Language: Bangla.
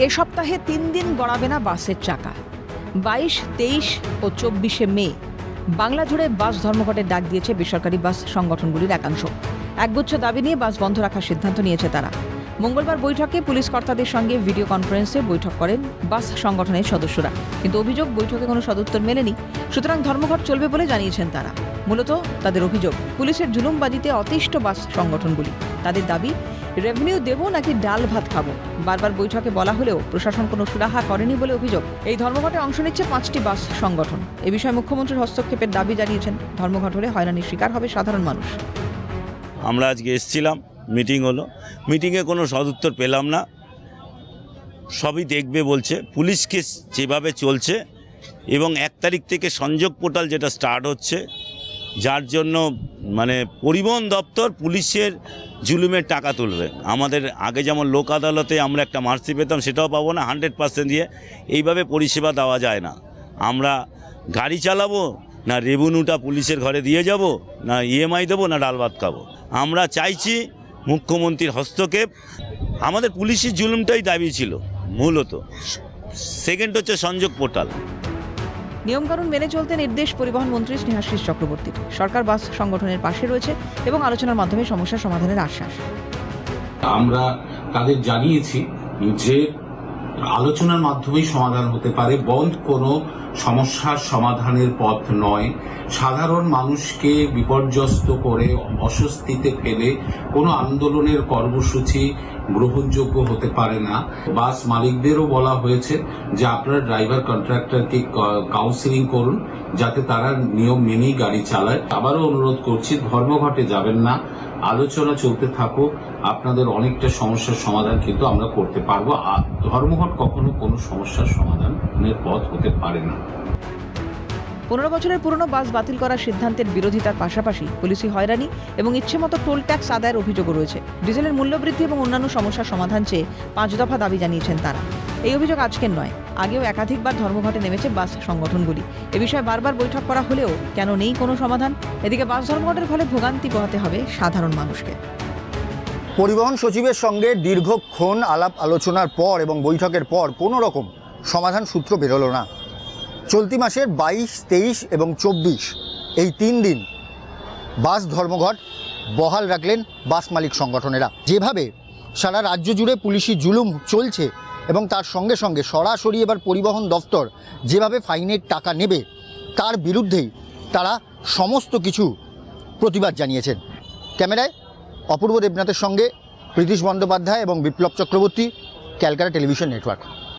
এ সপ্তাহে 3 দিন গড়াবে না বাসের চাকা। 22, 23 ও 24শে মে বাংলা জুড়ে বাস ধর্মঘটের ডাক দিয়েছে বেসরকারি বাস সংগঠনগুলির একাংশ। একগুচ্ছ দাবি নিয়ে বাস বন্ধ রাখার সিদ্ধান্ত নিয়েছে তারা। মঙ্গলবার বৈঠকে পুলিশ কর্তাদের সঙ্গে ভিডিও কনফারেন্সে বৈঠক করেন বাস সংগঠনের সদস্যরা, কিন্তু অভিযোগ বৈঠকে কোনো সদুত্তর মেলেনি। সুতরাং ধর্মঘট চলবে বলে জানিয়েছেন তারা। মূলত তাদের অভিযোগ, পুলিশের জুলুমবাজিতে অতিষ্ঠ বাস সংগঠনগুলি। তাদের দাবি, রেভিনিউ দেবো নাকি ডাল ভাত খাবো। বারবার বৈঠকে বলা হলেও প্রশাসন কোনো সুরাহা করেনি বলে অভিযোগ। এই ধর্মঘটে অংশ নিচ্ছে 5টি বাস সংগঠন। এ বিষয়ে মুখ্যমন্ত্রীর হস্তক্ষেপের দাবি জানিয়েছেন। ধর্মঘট হলে হয়রানির শিকার হবে সাধারণ মানুষ। আমরা আজকে এসেছিলাম, মিটিং হলো, মিটিংয়ে কোনো সদুত্তর পেলাম না। সবই দেখবে বলছে। পুলিশ কেস যেভাবে চলছে এবং 1 তারিখ থেকে সংযোগ পোর্টাল যেটা স্টার্ট হচ্ছে, যার জন্য পরিবহন দপ্তর পুলিশের জুলুমের টাকা তুলবে। আমাদের আগে যেমন লোক আদালতে আমরা একটা মার্সি পেতাম, সেটাও পাবো না 100% দিয়ে। এইভাবে পরিষেবা দেওয়া যায় না। আমরা গাড়ি চালাবো না রেভিনিউটা পুলিশের ঘরে দিয়ে যাব, না ইএমআই দেবো, না ডাল ভাত খাবো। আমরা চাইছি মুখ্যমন্ত্রীর হস্তক্ষেপ। আমাদের পুলিশের জুলুমটাই দাবি ছিল মূলত। সেকেন্ড হচ্ছে সংযোগ পোর্টাল। নিয়মকানুন মেনে চলতে নির্দেশ পরিবহন মন্ত্রী স্নেহাশিস চক্রবর্তীর। সরকার বাস সংগঠনের পাশে রয়েছে এবং আলোচনার মাধ্যমে সমস্যা সমাধানের আশ্বাস। আমরা তাদের জানিয়েছি যে আলোচনার মাধ্যমেই সমাধান হতে পারে। বন্ধ কোনো সমস্যার সমাধানের পথ নয়। সাধারণ মানুষকে বিপর্যস্ত করে অস্বস্তিতে ফেলে কোনো আন্দোলনের কর্মসূচি গ্রহণযোগ্য হতে পারে না। বাস মালিকদেরও বলা হয়েছে যে আপনারা ড্রাইভার কন্ট্রাক্টরকে কাউন্সিলিং করুন, যাতে তারা নিয়ম মেনেই গাড়ি চালায়। আবারও অনুরোধ করছি, ধর্মঘটে যাবেন না, আলোচনা চলতে থাকুক। আপনাদের অনেকটা সমস্যার সমাধান কিন্তু আমরা করতে পারবো। আর ধর্মঘট কখনো কোনো সমস্যার সমাধানের পথ হতে পারে না। 15 বছরের পুরনো বাস বাতিল করার সিদ্ধান্তের বিরোধিতার পাশাপাশি পুলিশি হয়রানি এবং ইচ্ছেমতো টোল ট্যাক্স আদায়ের অভিযোগও রয়েছে। ডিজেলের মূল্যবৃদ্ধি এবং অন্যান্য সমস্যার সমাধান চেয়ে 5 দফা দাবি জানিয়েছেন তারা। এই অভিযোগ আজকের নয়, আগেও একাধিকবার ধর্মঘটে নেমেছে বাস সংগঠনগুলি। এ বিষয়ে বারবার বৈঠক করা হলেও কেন নেই কোনো সমাধান? এদিকে বাস ধর্মঘটের ফলে ভোগান্তি পোহাতে হবে সাধারণ মানুষকে। পরিবহন সচিবের সঙ্গে দীর্ঘক্ষণ আলাপ আলোচনার পর এবং বৈঠকের পর কোনো রকম সমাধান সূত্র বেরোলো না। চলতি মাসের 22, 23 এবং 24 এই 3 দিন বাস ধর্মঘট বহাল রাখলেন বাস মালিক সংগঠনেরা। যেভাবে সারা রাজ্য জুড়ে পুলিশি জুলুম চলছে এবং তার সঙ্গে সঙ্গে সরাসরি এবার পরিবহন দফতর যেভাবে ফাইনের টাকা নেবে, তার বিরুদ্ধেই তারা সমস্ত কিছু প্রতিবাদ জানিয়েছেন। ক্যামেরায় অপূর্ব দেবনাথের সঙ্গে প্রীতিশ বন্দ্যোপাধ্যায় এবং বিপ্লব চক্রবর্তী, ক্যালকাটা টেলিভিশন নেটওয়ার্ক।